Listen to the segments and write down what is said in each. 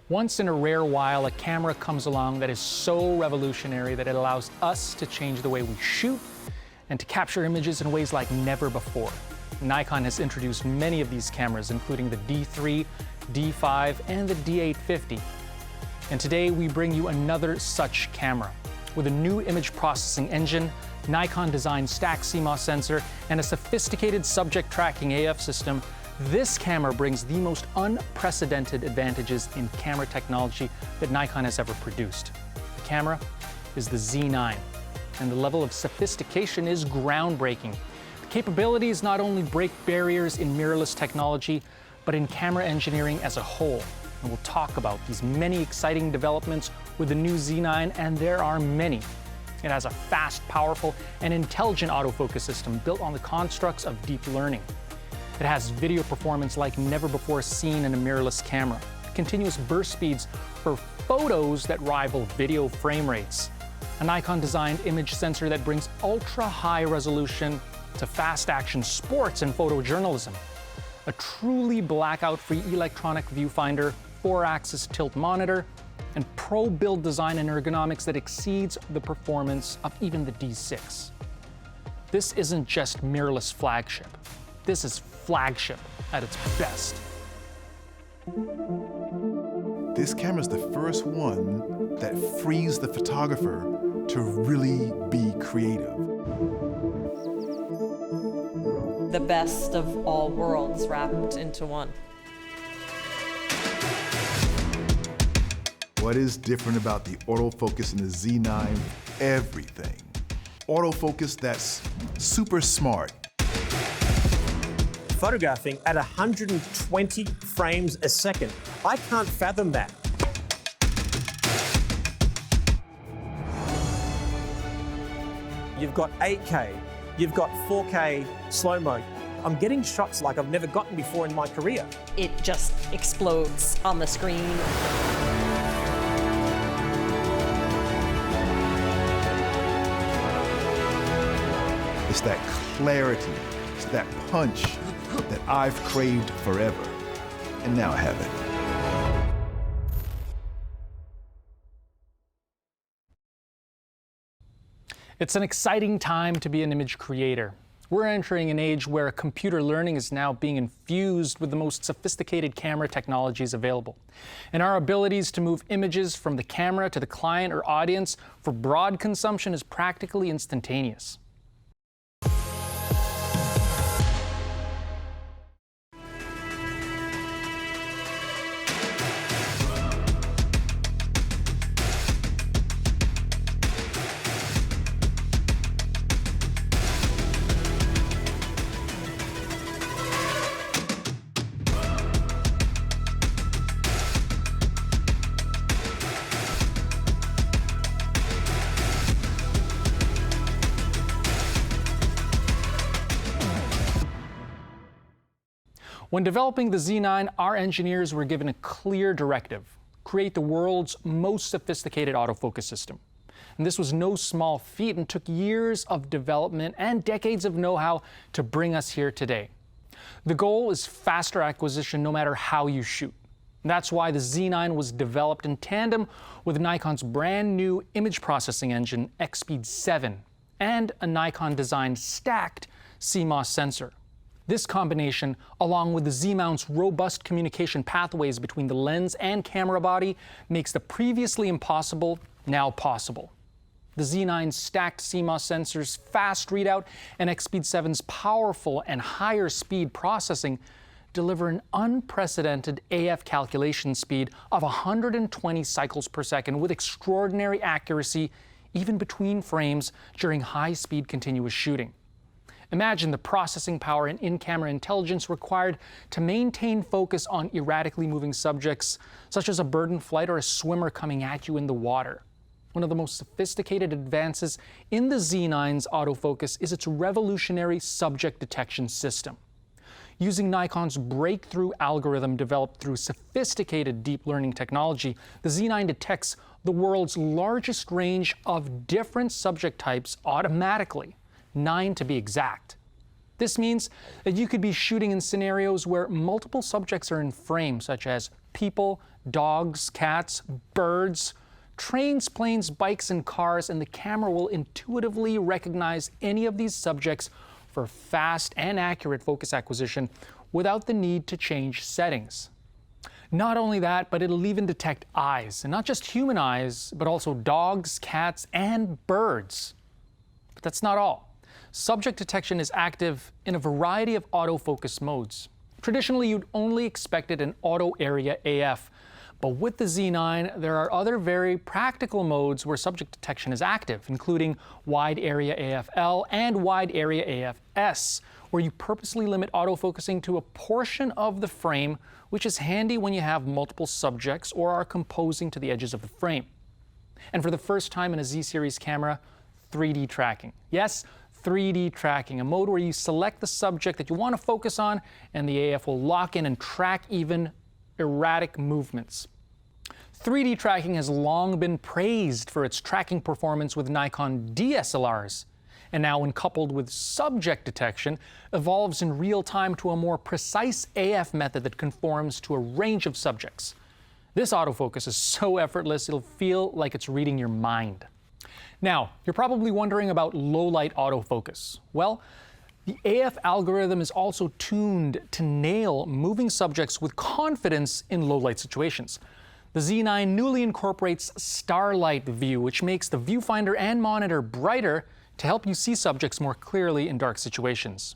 Once in a rare while, a camera comes along that is so revolutionary that it allows us to change the way we shoot and to capture images in ways like never before. Nikon has introduced many of these cameras, including the D3, D5, and the D850. And today we bring you another such camera. With a new image processing engine, Nikon-designed stacked CMOS sensor, and a sophisticated subject tracking AF system, this camera brings the most unprecedented advantages in camera technology that Nikon has ever produced. The camera is the Z9, and the level of sophistication is groundbreaking. The capabilities not only break barriers in mirrorless technology, but in camera engineering as a whole. And we'll talk about these many exciting developments with the new Z9, and there are many. It has a fast, powerful, and intelligent autofocus system built on the constructs of deep learning. It has video performance like never before seen in a mirrorless camera, continuous burst speeds for photos that rival video frame rates, a Nikon-designed image sensor that brings ultra-high resolution to fast-action sports and photojournalism, a truly blackout-free electronic viewfinder, 4-axis tilt monitor, and pro-build design and ergonomics that exceeds the performance of even the D6. This isn't just mirrorless flagship. This is flagship at its best. This camera is the first one that frees the photographer to really be creative. The best of all worlds wrapped into one. What is different about the autofocus in the Z9? Everything. Autofocus that's super smart. Photographing at 120 frames a second. I can't fathom that. You've got 8K, you've got 4K slow-mo. I'm getting shots like I've never gotten before in my career. It just explodes on the screen. It's that clarity, it's that punch that I've craved forever, and now I have it. It's an exciting time to be an image creator. We're entering an age where computer learning is now being infused with the most sophisticated camera technologies available. And our abilities to move images from the camera to the client or audience for broad consumption is practically instantaneous. When developing the Z9, our engineers were given a clear directive: create the world's most sophisticated autofocus system. And this was no small feat and took years of development and decades of know-how to bring us here today. The goal is faster acquisition no matter how you shoot. And that's why the Z9 was developed in tandem with Nikon's brand new image processing engine, EXPEED 7, and a Nikon-designed stacked CMOS sensor. This combination, along with the Z-mount's robust communication pathways between the lens and camera body, makes the previously impossible now possible. The Z9's stacked CMOS sensor's fast readout and EXPEED 7's powerful and higher speed processing deliver an unprecedented AF calculation speed of 120 cycles per second with extraordinary accuracy even between frames during high-speed continuous shooting. Imagine the processing power and in-camera intelligence required to maintain focus on erratically moving subjects, such as a bird in flight or a swimmer coming at you in the water. One of the most sophisticated advances in the Z9's autofocus is its revolutionary subject detection system. Using Nikon's breakthrough algorithm developed through sophisticated deep learning technology, the Z9 detects the world's largest range of different subject types automatically, 9 to be exact. This means that you could be shooting in scenarios where multiple subjects are in frame, such as people, dogs, cats, birds, trains, planes, bikes, and cars, and the camera will intuitively recognize any of these subjects for fast and accurate focus acquisition without the need to change settings. Not only that, but it'll even detect eyes, and not just human eyes, but also dogs, cats, and birds. But that's not all. Subject detection is active in a variety of autofocus modes. Traditionally, you'd only expect it in auto area AF, but with the Z9, there are other very practical modes where subject detection is active, including wide area AFL and wide area AFS, where you purposely limit autofocusing to a portion of the frame, which is handy when you have multiple subjects or are composing to the edges of the frame. And for the first time in a Z-series camera, 3D tracking. Yes, 3D tracking, a mode where you select the subject that you want to focus on, and the AF will lock in and track even erratic movements. 3D tracking has long been praised for its tracking performance with Nikon DSLRs, and now when coupled with subject detection, evolves in real time to a more precise AF method that conforms to a range of subjects. This autofocus is so effortless, it'll feel like it's reading your mind. Now, you're probably wondering about low-light autofocus. Well, the AF algorithm is also tuned to nail moving subjects with confidence in low-light situations. The Z9 newly incorporates starlight view, which makes the viewfinder and monitor brighter to help you see subjects more clearly in dark situations.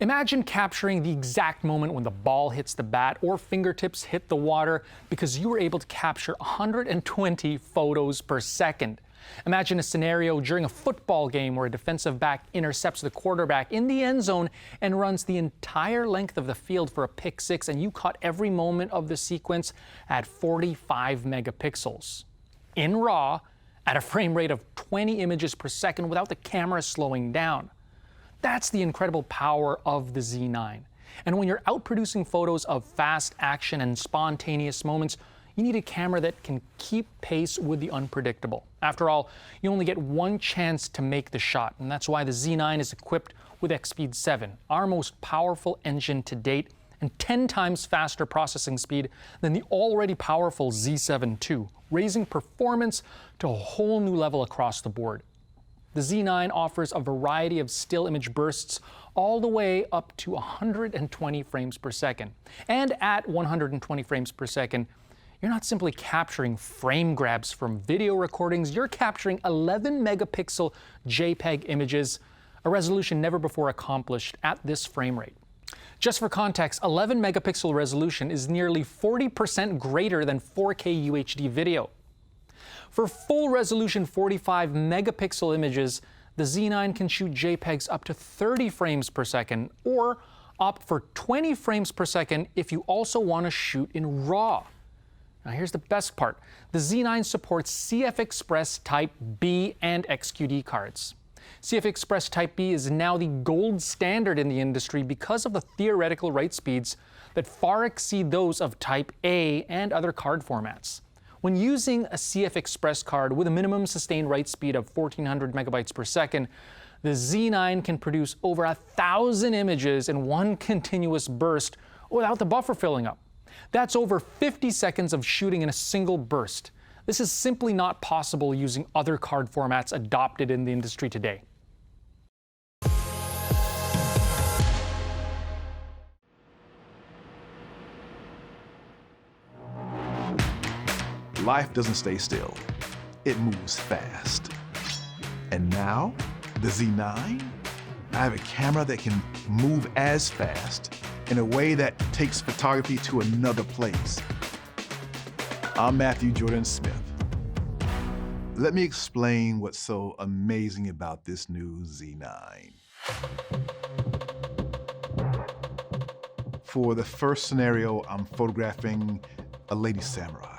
Imagine capturing the exact moment when the ball hits the bat or fingertips hit the water because you were able to capture 120 photos per second. Imagine a scenario during a football game where a defensive back intercepts the quarterback in the end zone and runs the entire length of the field for a pick six, and you caught every moment of the sequence at 45 megapixels. In RAW, at a frame rate of 20 images per second without the camera slowing down. That's the incredible power of the Z9. And when you're out producing photos of fast action and spontaneous moments, you need a camera that can keep pace with the unpredictable. After all, you only get one chance to make the shot, and that's why the Z9 is equipped with EXPEED 7, our most powerful engine to date, and 10 times faster processing speed than the already powerful Z7 II, raising performance to a whole new level across the board. The Z9 offers a variety of still image bursts all the way up to 120 frames per second. And at 120 frames per second, you're not simply capturing frame grabs from video recordings, you're capturing 11 megapixel JPEG images, a resolution never before accomplished at this frame rate. Just for context, 11 megapixel resolution is nearly 40% greater than 4K UHD video. For full resolution 45 megapixel images, the Z9 can shoot JPEGs up to 30 frames per second, or opt for 20 frames per second if you also want to shoot in RAW. Now here's the best part. The Z9 supports CF Express Type B and XQD cards. CF Express Type B is now the gold standard in the industry because of the theoretical write speeds that far exceed those of Type A and other card formats. When using a CF Express card with a minimum sustained write speed of 1400 megabytes per second, the Z9 can produce over 1,000 images in one continuous burst without the buffer filling up. That's over 50 seconds of shooting in a single burst. This is simply not possible using other card formats adopted in the industry today. Life doesn't stay still. It moves fast. And now, the Z9, I have a camera that can move as fast in a way that takes photography to another place. I'm Matthew Jordan Smith. Let me explain what's so amazing about this new Z9. For the first scenario, I'm photographing a lady samurai.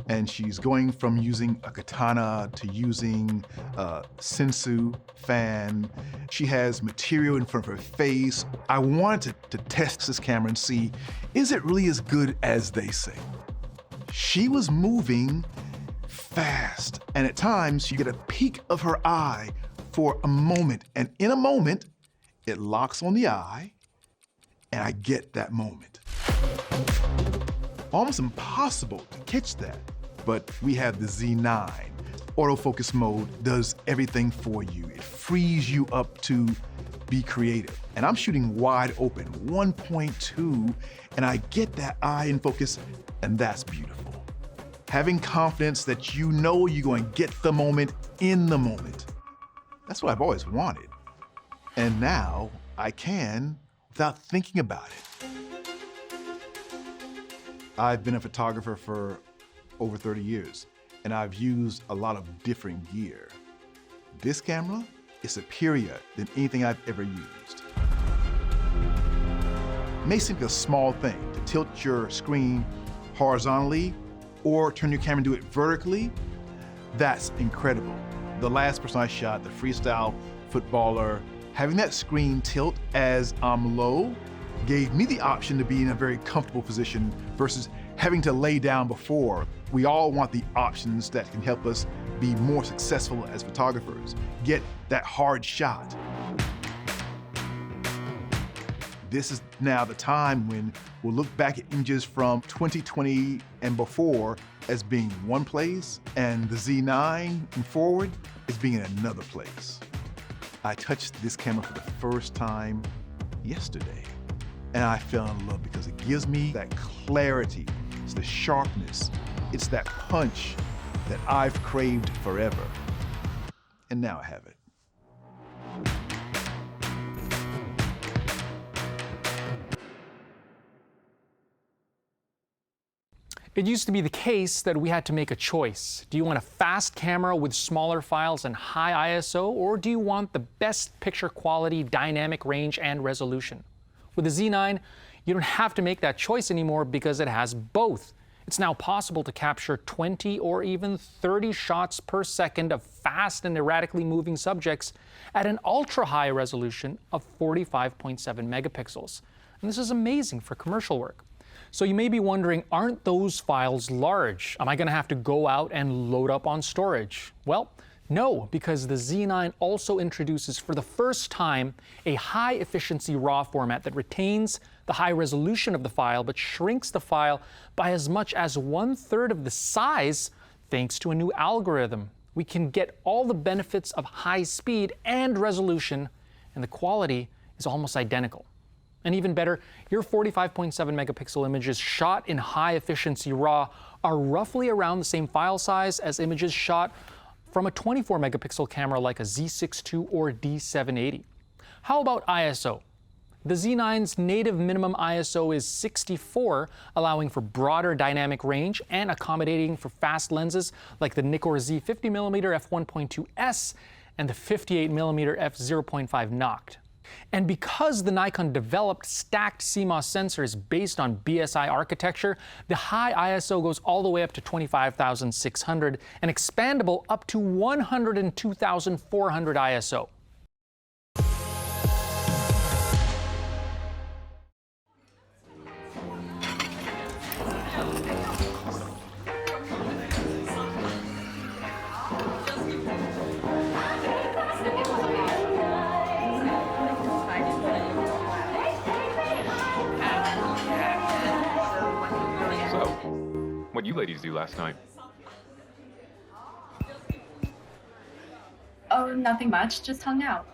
And she's going from using a katana to using a sensu fan. She has material in front of her face. I wanted to test this camera and see, is it really as good as they say? She was moving fast, and at times you get a peek of her eye for a moment, and in a moment, it locks on the eye, and I get that moment. Almost impossible to catch that. But we have the Z9. Autofocus mode does everything for you. It frees you up to be creative. And I'm shooting wide open, 1.2, and I get that eye in focus, and that's beautiful. Having confidence that you know you're going to get the moment in the moment. That's what I've always wanted. And now I can without thinking about it. I've been a photographer for over 30 years, and I've used a lot of different gear. This camera is superior than anything I've ever used. It may seem like a small thing to tilt your screen horizontally or turn your camera and do it vertically. That's incredible. The last person I shot, the freestyle footballer, having that screen tilt as I'm low gave me the option to be in a very comfortable position versus having to lay down before. We all want the options that can help us be more successful as photographers, get that hard shot. This is now the time when we'll look back at images from 2020 and before as being one place, and the Z9 and forward as being in another place. I touched this camera for the first time yesterday, and I fell in love because it gives me that clarity. It's the sharpness. It's that punch that I've craved forever. And now I have it. It used to be the case that we had to make a choice. Do you want a fast camera with smaller files and high ISO, or do you want the best picture quality, dynamic range, and resolution? With the Z9, you don't have to make that choice anymore because it has both. It's now possible to capture 20 or even 30 shots per second of fast and erratically moving subjects at an ultra-high resolution of 45.7 megapixels. And this is amazing for commercial work. So you may be wondering, aren't those files large? Am I going to have to go out and load up on storage? Well, no, because the Z9 also introduces for the first time a high-efficiency RAW format that retains the high resolution of the file but shrinks the file by as much as 1/3 of the size thanks to a new algorithm. We can get all the benefits of high speed and resolution, and the quality is almost identical. And even better, your 45.7 megapixel images shot in high-efficiency RAW are roughly around the same file size as images shot from a 24 megapixel camera like a Z6 II or D780. How about ISO? The Z9's native minimum ISO is 64, allowing for broader dynamic range and accommodating for fast lenses like the Nikon Z 50mm f1.2s and the 58mm f0.5 Noct. And because the Nikon developed stacked CMOS sensors based on BSI architecture, the high ISO goes all the way up to 25,600 and expandable up to 102,400 ISO. What'd you ladies do last night? Oh, nothing much, just hung out.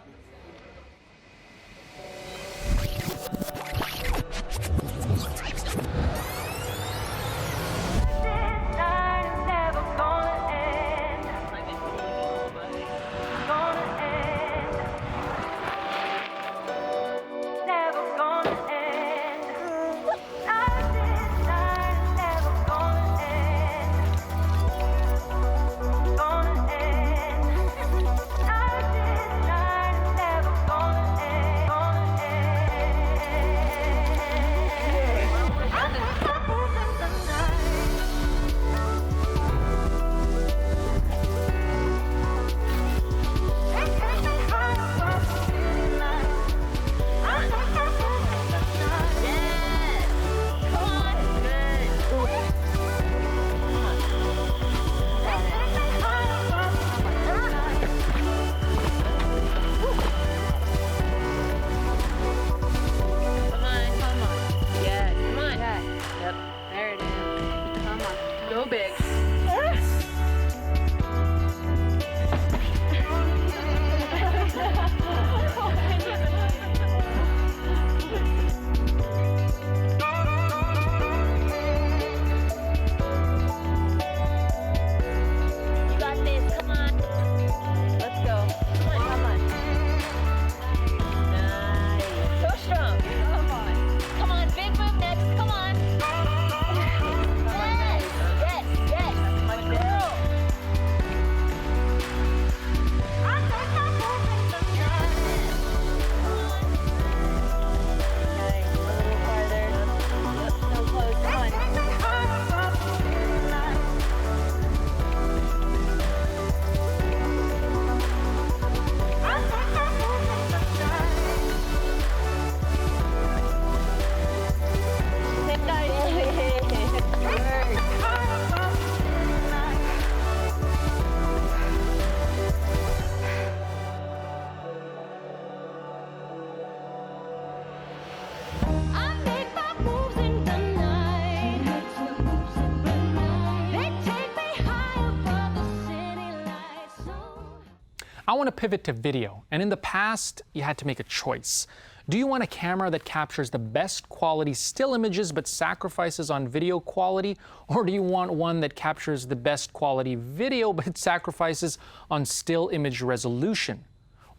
I want to pivot to video, and in the past, you had to make a choice. Do you want a camera that captures the best quality still images but sacrifices on video quality, or do you want one that captures the best quality video but sacrifices on still image resolution?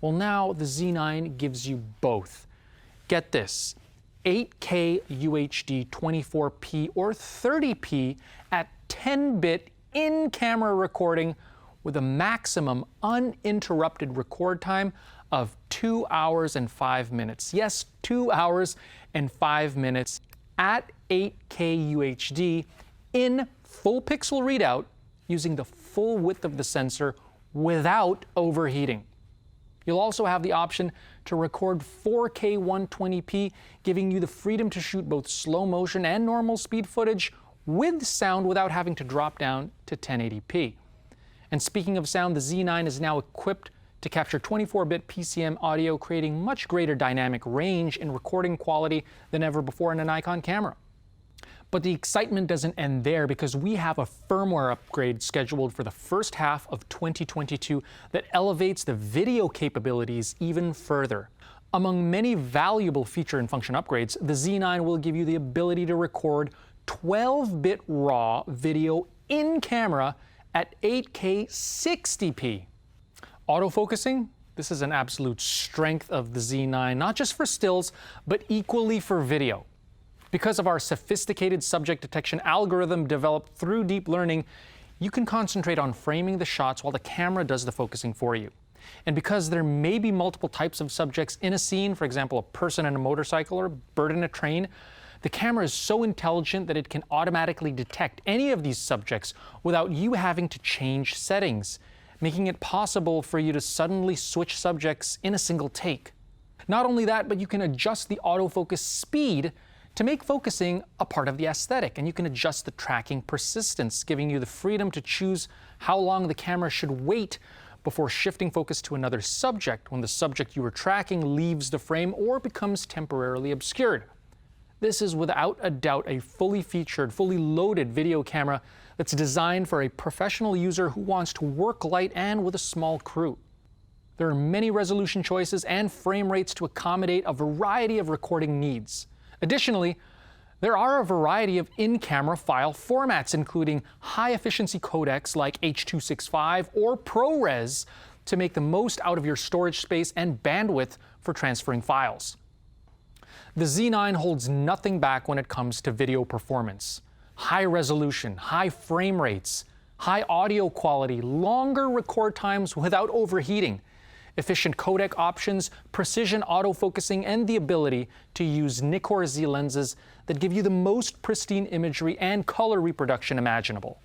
Well, now the Z9 gives you both. Get this, 8K UHD 24p or 30p at 10-bit in-camera recording with a maximum uninterrupted record time of 2 hours and 5 minutes. Yes, 2 hours and 5 minutes at 8K UHD in full pixel readout using the full width of the sensor without overheating. You'll also have the option to record 4K 120p, giving you the freedom to shoot both slow motion and normal speed footage with sound without having to drop down to 1080p. And speaking of sound, the Z9 is now equipped to capture 24-bit PCM audio, creating much greater dynamic range and recording quality than ever before in a Nikon camera. But the excitement doesn't end there, because we have a firmware upgrade scheduled for the first half of 2022 that elevates the video capabilities even further. Among many valuable feature and function upgrades, the Z9 will give you the ability to record 12-bit RAW video in camera at 8K 60p. Autofocusing? This is an absolute strength of the Z9, not just for stills, but equally for video. Because of our sophisticated subject detection algorithm developed through deep learning, you can concentrate on framing the shots while the camera does the focusing for you. And because there may be multiple types of subjects in a scene, for example, a person in a motorcycle or a bird in a train, the camera is so intelligent that it can automatically detect any of these subjects without you having to change settings, making it possible for you to suddenly switch subjects in a single take. Not only that, but you can adjust the autofocus speed to make focusing a part of the aesthetic, and you can adjust the tracking persistence, giving you the freedom to choose how long the camera should wait before shifting focus to another subject when the subject you were tracking leaves the frame or becomes temporarily obscured. This is without a doubt a fully featured, fully loaded video camera that's designed for a professional user who wants to work light and with a small crew. There are many resolution choices and frame rates to accommodate a variety of recording needs. Additionally, there are a variety of in-camera file formats, including high-efficiency codecs like H.265 or ProRes to make the most out of your storage space and bandwidth for transferring files. The Z9 holds nothing back when it comes to video performance. High resolution, high frame rates, high audio quality, longer record times without overheating, efficient codec options, precision autofocusing, and the ability to use Nikon Z lenses that give you the most pristine imagery and color reproduction imaginable.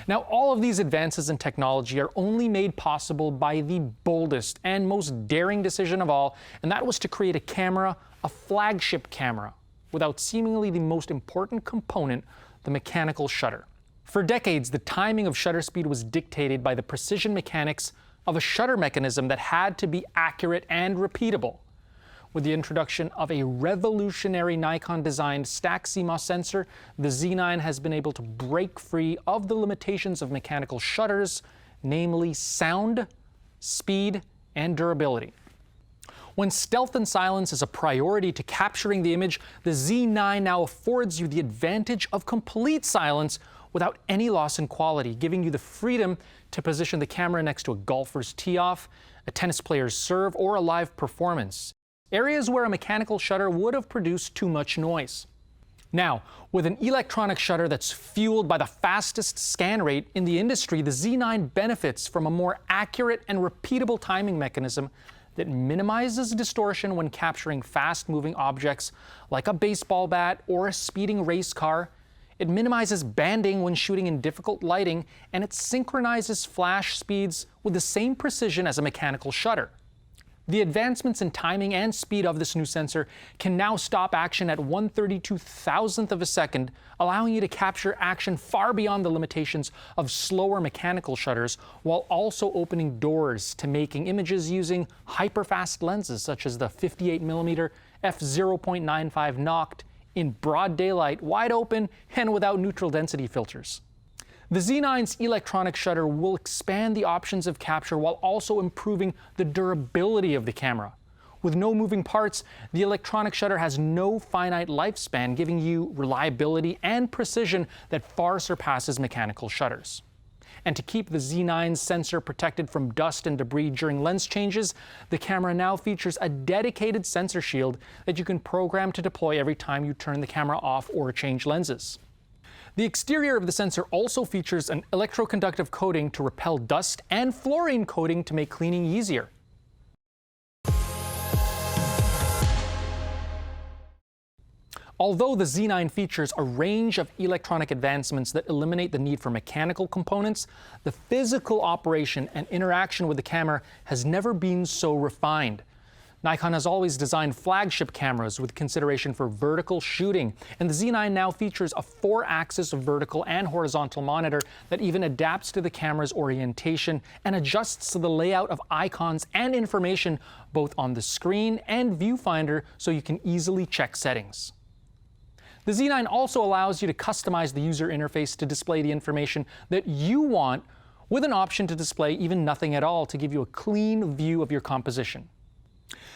Now, all of these advances in technology are only made possible by the boldest and most daring decision of all, and that was to create a camera, a flagship camera, without seemingly the most important component, the mechanical shutter. For decades, the timing of shutter speed was dictated by the precision mechanics of a shutter mechanism that had to be accurate and repeatable. With the introduction of a revolutionary Nikon-designed stack CMOS sensor, the Z9 has been able to break free of the limitations of mechanical shutters, namely sound, speed, and durability. When stealth and silence is a priority to capturing the image, the Z9 now affords you the advantage of complete silence without any loss in quality, giving you the freedom to position the camera next to a golfer's tee-off, a tennis player's serve, or a live performance, areas where a mechanical shutter would have produced too much noise. Now, with an electronic shutter that's fueled by the fastest scan rate in the industry, the Z9 benefits from a more accurate and repeatable timing mechanism that minimizes distortion when capturing fast-moving objects like a baseball bat or a speeding race car. It minimizes banding when shooting in difficult lighting, and it synchronizes flash speeds with the same precision as a mechanical shutter. The advancements in timing and speed of this new sensor can now stop action at 1/32,000th of a second, allowing you to capture action far beyond the limitations of slower mechanical shutters, while also opening doors to making images using hyperfast lenses such as the 58mm f/0.95 Noct in broad daylight, wide open, and without neutral density filters. The Z9's electronic shutter will expand the options of capture while also improving the durability of the camera. With no moving parts, the electronic shutter has no finite lifespan, giving you reliability and precision that far surpasses mechanical shutters. And to keep the Z9's sensor protected from dust and debris during lens changes, the camera now features a dedicated sensor shield that you can program to deploy every time you turn the camera off or change lenses. The exterior of the sensor also features an electroconductive coating to repel dust and fluorine coating to make cleaning easier. Although the Z9 features a range of electronic advancements that eliminate the need for mechanical components, the physical operation and interaction with the camera has never been so refined. Nikon has always designed flagship cameras with consideration for vertical shooting, and the Z9 now features a 4-axis vertical and horizontal monitor that even adapts to the camera's orientation and adjusts to the layout of icons and information both on the screen and viewfinder so you can easily check settings. The Z9 also allows you to customize the user interface to display the information that you want, with an option to display even nothing at all to give you a clean view of your composition.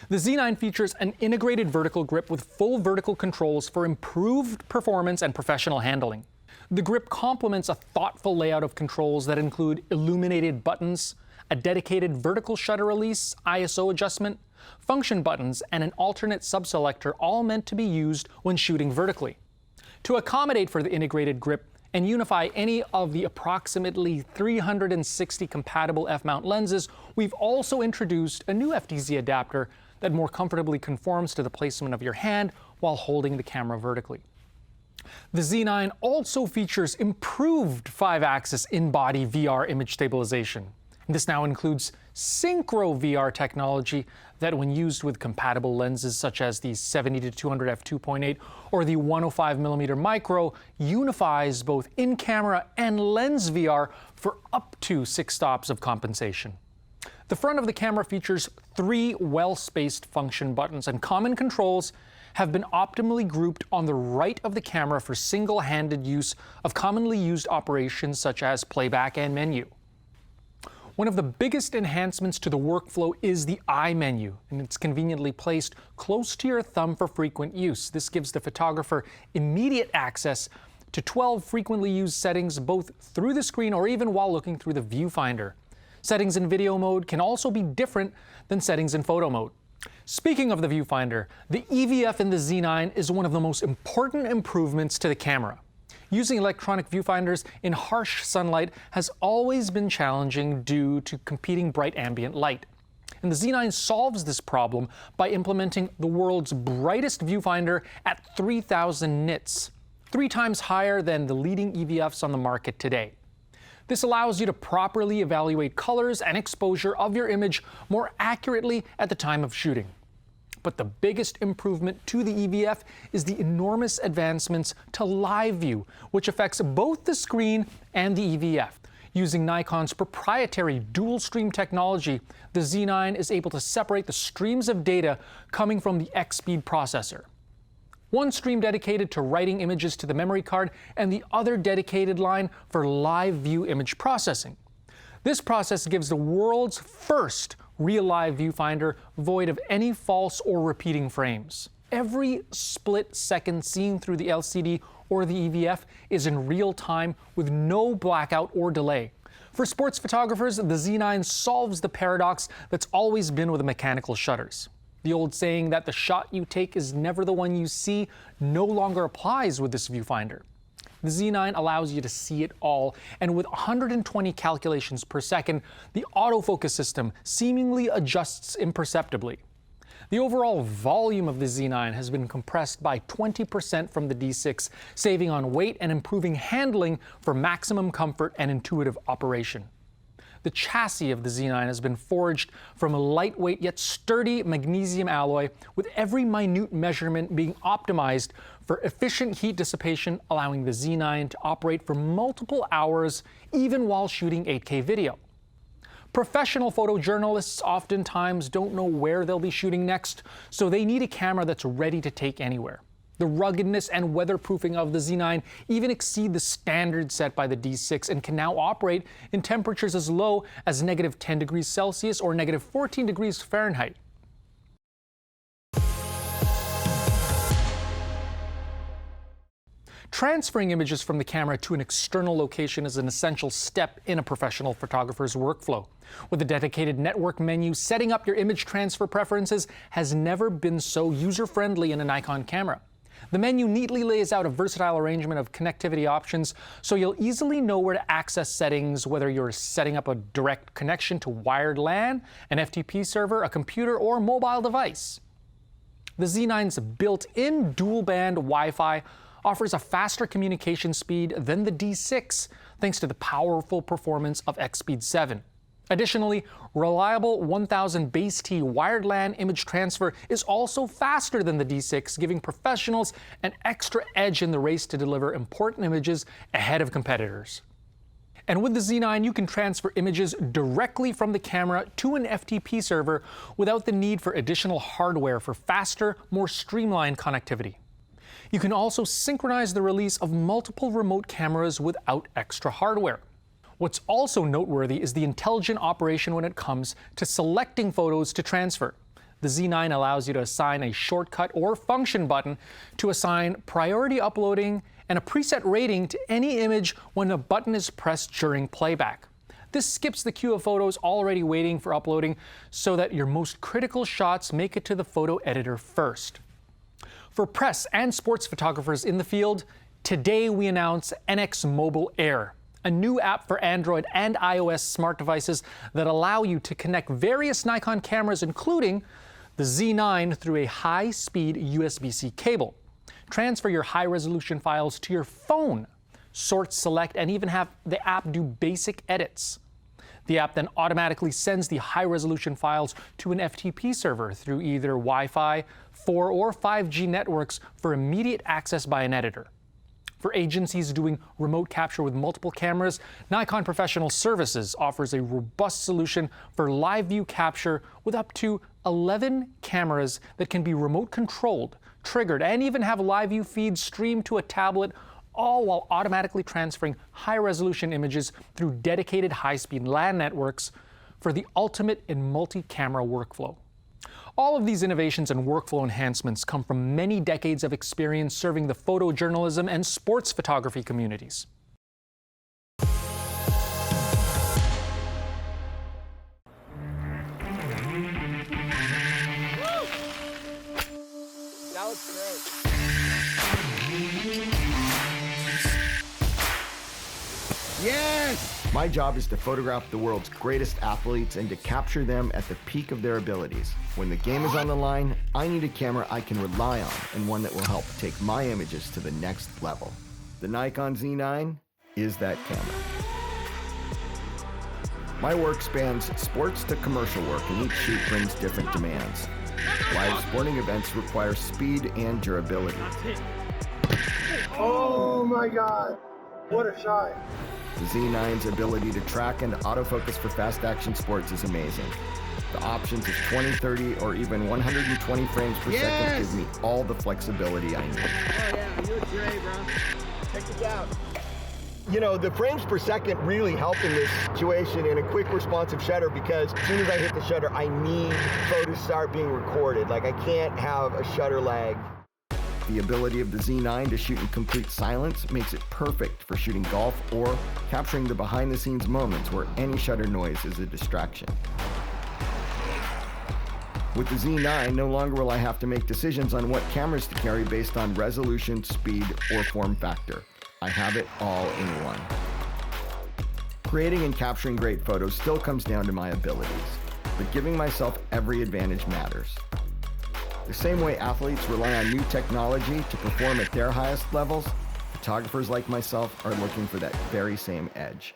The Z9 features an integrated vertical grip with full vertical controls for improved performance and professional handling. The grip complements a thoughtful layout of controls that include illuminated buttons, a dedicated vertical shutter release, ISO adjustment, function buttons, and an alternate subselector, all meant to be used when shooting vertically. To accommodate for the integrated grip and unify any of the approximately 360 compatible f-mount lenses, we've also introduced a new FTZ adapter that more comfortably conforms to the placement of your hand while holding the camera vertically. The Z9 also features improved 5-axis in-body VR image stabilization. This now includes synchro VR technology that, when used with compatible lenses such as the 70-200 f2.8 or the 105mm micro, unifies both in-camera and lens VR for up to 6 stops of compensation. The front of the camera features 3 well-spaced function buttons, and common controls have been optimally grouped on the right of the camera for single-handed use of commonly used operations such as playback and menu. One of the biggest enhancements to the workflow is the I menu, and it's conveniently placed close to your thumb for frequent use. This gives the photographer immediate access to 12 frequently used settings both through the screen or even while looking through the viewfinder. Settings in video mode can also be different than settings in photo mode. Speaking of the viewfinder, the EVF in the Z9 is one of the most important improvements to the camera. Using electronic viewfinders in harsh sunlight has always been challenging due to competing bright ambient light. And the Z9 solves this problem by implementing the world's brightest viewfinder at 3,000 nits, 3 times higher than the leading EVFs on the market today. This allows you to properly evaluate colors and exposure of your image more accurately at the time of shooting. But the biggest improvement to the EVF is the enormous advancements to live view, which affects both the screen and the EVF. Using Nikon's proprietary dual stream technology, the Z9 is able to separate the streams of data coming from the EXPEED processor. One stream dedicated to writing images to the memory card and the other dedicated line for live view image processing. This process gives the world's first real-live viewfinder void of any false or repeating frames. Every split second seen through the LCD or the EVF is in real time with no blackout or delay. For sports photographers, the Z9 solves the paradox that's always been with mechanical shutters. The old saying that the shot you take is never the one you see no longer applies with this viewfinder. The Z9 allows you to see it all, and with 120 calculations per second, the autofocus system seemingly adjusts imperceptibly. The overall volume of the Z9 has been compressed by 20% from the D6, saving on weight and improving handling for maximum comfort and intuitive operation. The chassis of the Z9 has been forged from a lightweight yet sturdy magnesium alloy, with every minute measurement being optimized for efficient heat dissipation, allowing the Z9 to operate for multiple hours even while shooting 8K video. Professional photojournalists oftentimes don't know where they'll be shooting next, so they need a camera that's ready to take anywhere. The ruggedness and weatherproofing of the Z9 even exceed the standard set by the D6 and can now operate in temperatures as low as -10 degrees Celsius or -14 degrees Fahrenheit. Transferring images from the camera to an external location is an essential step in a professional photographer's workflow. With a dedicated network menu, setting up your image transfer preferences has never been so user-friendly in a Nikon camera. The menu neatly lays out a versatile arrangement of connectivity options, so you'll easily know where to access settings, whether you're setting up a direct connection to wired LAN, an FTP server, a computer, or mobile device. The Z9's built-in dual-band Wi-Fi offers a faster communication speed than the D6, thanks to the powerful performance of EXPEED 7. Additionally, reliable 1000 base T wired LAN image transfer is also faster than the D6, giving professionals an extra edge in the race to deliver important images ahead of competitors. And with the Z9, you can transfer images directly from the camera to an FTP server without the need for additional hardware for faster, more streamlined connectivity. You can also synchronize the release of multiple remote cameras without extra hardware. What's also noteworthy is the intelligent operation when it comes to selecting photos to transfer. The Z9 allows you to assign a shortcut or function button to assign priority uploading and a preset rating to any image when a button is pressed during playback. This skips the queue of photos already waiting for uploading so that your most critical shots make it to the photo editor first. For press and sports photographers in the field, today we announce NX Mobile Air, a new app for Android and iOS smart devices that allow you to connect various Nikon cameras, including the Z9, through a high-speed USB-C cable. Transfer your high-resolution files to your phone, sort, select, and even have the app do basic edits. The app then automatically sends the high-resolution files to an FTP server through either Wi-Fi, 4 or 5G networks for immediate access by an editor. For agencies doing remote capture with multiple cameras, Nikon Professional Services offers a robust solution for live view capture with up to 11 cameras that can be remote controlled, triggered, and even have live view feeds streamed to a tablet, all while automatically transferring high-resolution images through dedicated high-speed LAN networks for the ultimate in multi-camera workflow. All of these innovations and workflow enhancements come from many decades of experience serving the photojournalism and sports photography communities. That was great. Yes! My job is to photograph the world's greatest athletes and to capture them at the peak of their abilities. When the game is on the line, I need a camera I can rely on and one that will help take my images to the next level. The Nikon Z9 is that camera. My work spans sports to commercial work, and each shoot brings different demands. Live sporting events require speed and durability. Oh my God, what a shot. The Z9's ability to track and autofocus for fast action sports is amazing. The options of 20, 30, or even 120 frames per second give me all the flexibility I need. Oh yeah, you look great, bro. Check this out. You know, the frames per second really help in this situation in a quick responsive shutter, because as soon as I hit the shutter, I need photos to start being recorded. Like, I can't have a shutter lag. The ability of the Z9 to shoot in complete silence makes it perfect for shooting golf or capturing the behind-the-scenes moments where any shutter noise is a distraction. With the Z9, no longer will I have to make decisions on what cameras to carry based on resolution, speed, or form factor. I have it all in one. Creating and capturing great photos still comes down to my abilities, but giving myself every advantage matters. The same way athletes rely on new technology to perform at their highest levels, photographers like myself are looking for that very same edge.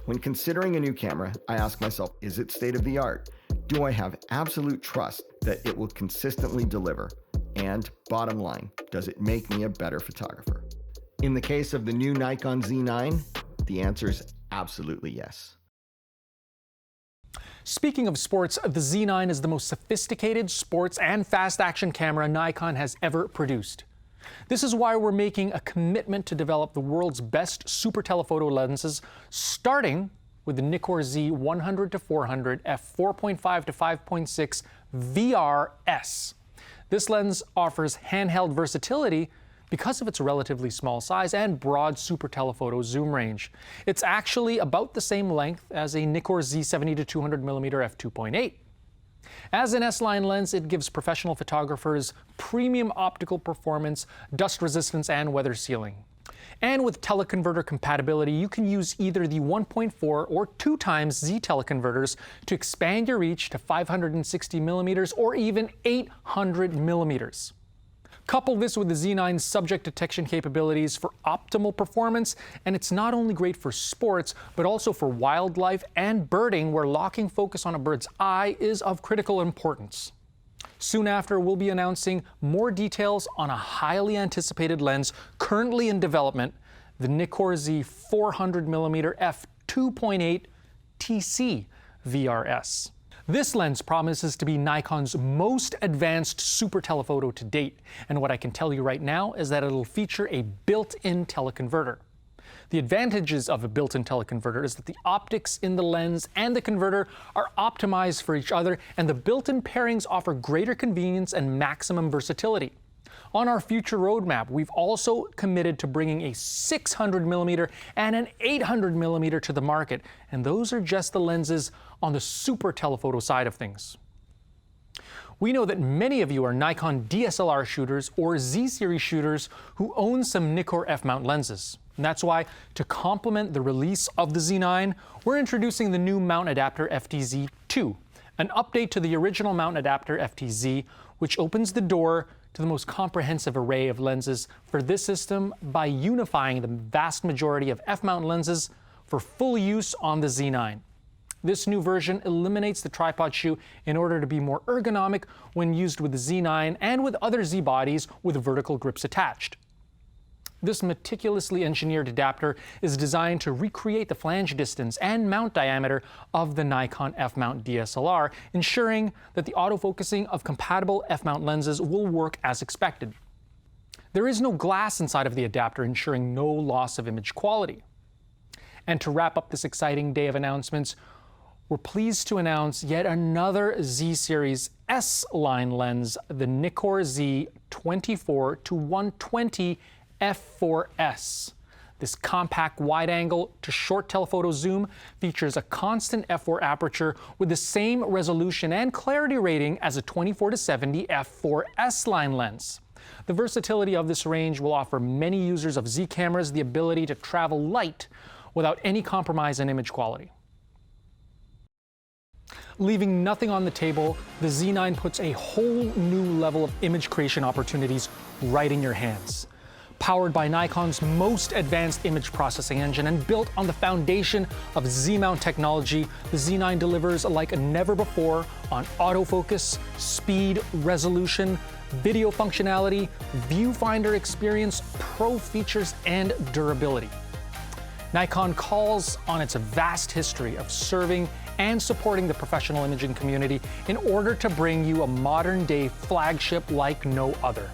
When considering a new camera, I ask myself, is it state-of-the-art? Do I have absolute trust that it will consistently deliver? And bottom line, does it make me a better photographer? In the case of the new Nikon Z9, the answer is absolutely yes. Speaking of sports, the Z9 is the most sophisticated sports and fast action camera Nikon has ever produced. This is why we're making a commitment to develop the world's best super telephoto lenses, starting with the Nikon Z 100-400 f4.5 to 5.6 VRS. This lens offers handheld versatility because of its relatively small size and broad super telephoto zoom range. It's actually about the same length as a Nikon Z 70-200mm f2.8. As an S-line lens, it gives professional photographers premium optical performance, dust resistance, and weather sealing. And with teleconverter compatibility, you can use either the 1.4 or 2 times Z teleconverters to expand your reach to 560mm or even 800mm. Couple this with the Z9's subject detection capabilities for optimal performance, and it's not only great for sports, but also for wildlife and birding, where locking focus on a bird's eye is of critical importance. Soon after, we'll be announcing more details on a highly anticipated lens currently in development, the Nikon Z 400mm f2.8 TC VRS. This lens promises to be Nikon's most advanced super telephoto to date, and what I can tell you right now is that it'll feature a built-in teleconverter. The advantages of a built-in teleconverter is that the optics in the lens and the converter are optimized for each other, and the built-in pairings offer greater convenience and maximum versatility. On our future roadmap, we've also committed to bringing a 600mm and an 800mm to the market, and those are just the lenses on the super telephoto side of things. We know that many of you are Nikon DSLR shooters or Z-series shooters who own some Nikkor f-mount lenses. And that's why, to complement the release of the Z9, we're introducing the new mount adapter FTZ2, an update to the original mount adapter FTZ, which opens the door to the most comprehensive array of lenses for this system by unifying the vast majority of f-mount lenses for full use on the Z9. This new version eliminates the tripod shoe in order to be more ergonomic when used with the Z9 and with other Z bodies with vertical grips attached. This meticulously engineered adapter is designed to recreate the flange distance and mount diameter of the Nikon f-mount DSLR, ensuring that the autofocusing of compatible f-mount lenses will work as expected. There is no glass inside of the adapter, ensuring no loss of image quality. And to wrap up this exciting day of announcements, we're pleased to announce yet another Z-series S-line lens, the Nikon Z 24-120 f4S. This compact wide-angle to short telephoto zoom features a constant f4 aperture with the same resolution and clarity rating as a 24-70 f4S line lens. The versatility of this range will offer many users of Z cameras the ability to travel light without any compromise in image quality. Leaving nothing on the table, the Z9 puts a whole new level of image creation opportunities right in your hands. Powered by Nikon's most advanced image processing engine and built on the foundation of Z-mount technology, the Z9 delivers like never before on autofocus, speed, resolution, video functionality, viewfinder experience, pro features, and durability. Nikon calls on its vast history of serving and supporting the professional imaging community in order to bring you a modern-day flagship like no other.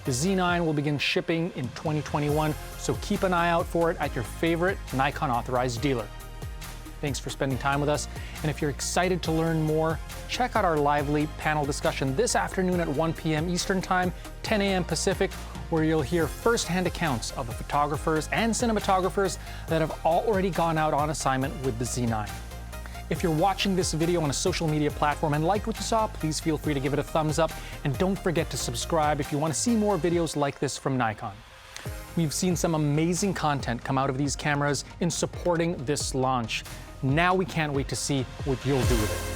The Z9 will begin shipping in 2021, so keep an eye out for it at your favorite Nikon authorized dealer. Thanks for spending time with us, and if you're excited to learn more, check out our lively panel discussion this afternoon at 1 p.m. Eastern Time, 10 a.m. Pacific, where you'll hear first-hand accounts of the photographers and cinematographers that have already gone out on assignment with the Z9. If you're watching this video on a social media platform and liked what you saw, please feel free to give it a thumbs up, and don't forget to subscribe if you want to see more videos like this from Nikon. We've seen some amazing content come out of these cameras in supporting this launch. Now we can't wait to see what you'll do with it.